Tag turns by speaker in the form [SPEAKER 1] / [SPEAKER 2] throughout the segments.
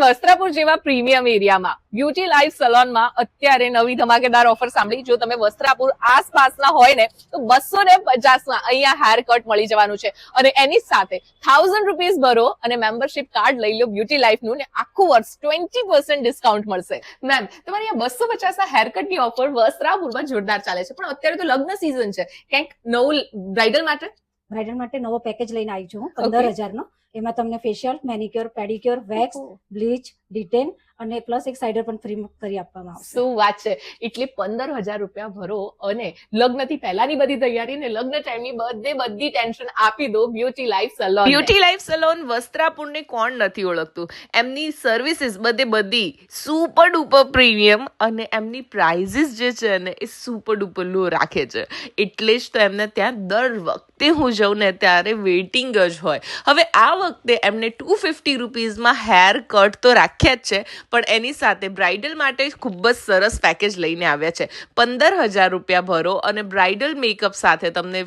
[SPEAKER 1] વસ્ત્રાપુર જેવા પ્રીમિયમ એરિયામાં beauty life સલોનમાં અત્યારે નવી ધમાકેદાર ઓફર સાંભળી. જો તમે વસ્ત્રાપુર આસપાસના હોય ને તો 250 અહીંયા હેર કટ મળી જવાનું છે અને એની સાથે 1000 રૂપીઝ ભરો અને મેમ્બરશિપ કાર્ડ લઈ લો બ્યુટી લાઈફનું ને આખું વર્ષ 20% ડિસ્કાઉન્ટ મળશે. મેમ, તમારી આ 250 ના હેર કટની ઓફર વસ્ત્રાપુરમાં જોરદાર ચાલે છે, પણ અત્યારે તો લગ્ન સીઝન છે, કંઈક નવું બ્રાઇડલ માટે
[SPEAKER 2] નવો પેકેજ લઈને આવી છું હું 15000 નો. એમાં તમને facial, manicure, pedicure, wax, bleach, detan અને પ્લસ એક સાઇડર પણ ફ્રી કરી આપવામાં આવશે.
[SPEAKER 1] શું વાત છે! એટલે 15000 રૂપિયા ભરો અને લગ્નથી પહેલાની બધી તૈયારી ને લગ્ન ટાઈમની બધી ટેન્શન આપી દો beauty life salon.
[SPEAKER 3] Beauty life salon વસ્ત્રાપુરને કોણ નથી ઓળખતું. એમની સર્વિસીસ બધી સુપર ડુપર પ્રીમિયમ અને એમની પ્રાઇઝીસ જે છે ને એ સુપર ડુપર લો રાખે છે. એટલે જ તો એમને ત્યાં દર વખતે હું જાઉં ને ત્યારે વેઇટિંગ જ હોય. હવે આ વખતે એમને 250 રૂપીઝમાં હેર કટ તો રાખ્યા જ છે, પણ એની સાથે બ્રાઇડલ માટે ખૂબ જ સરસ પેકેજ લઈને આવ્યા છે. 15000 રૂપિયા ભરો અને બ્રાઇડલ મેકઅપ સાથે તમને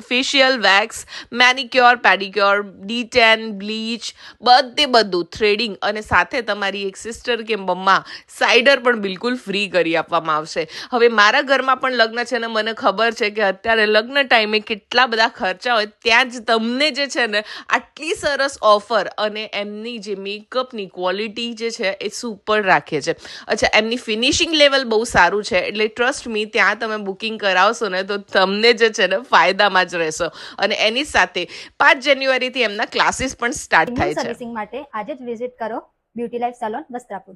[SPEAKER 3] facial, wax, manicure, pedicure, detan, bleach, બધું થ્રેડિંગ અને સાથે તમારી એક સિસ્ટર કે મમ્મા સાઇડર પણ બિલકુલ ફ્રી કરી આપવામાં આવશે. હવે મારા ઘરમાં પણ લગ્ન છે ને મને ખબર છે કે અત્યારે લગ્ન ટાઈમે કેટલા બધા ખર્ચા હોય, ત્યાં જ તમને જે છે ને આટલી સરસ ઓફર અને એમની જે મેકઅપની ક્વોલિટી જે છે એ સુપર રાખે છે. અચ્છા, એમની ફિનિશિંગ લેવલ બહુ સારું છે, એટલે ટ્રસ્ટ મી ત્યાં તમે બુકિંગ કરાવશો ને તો તમને જે છે ને ફાયદામાં જ રહેશો. અને એની સાથે 5 જાન્યુઆરીથી એમના ક્લાસીસ પણ સ્ટાર્ટ થાય છે.
[SPEAKER 2] સર્વિસિંગ માટે આજે જ વિઝિટ કરો બ્યુટી લાઈફ સલોન વસ્ત્રાપુર.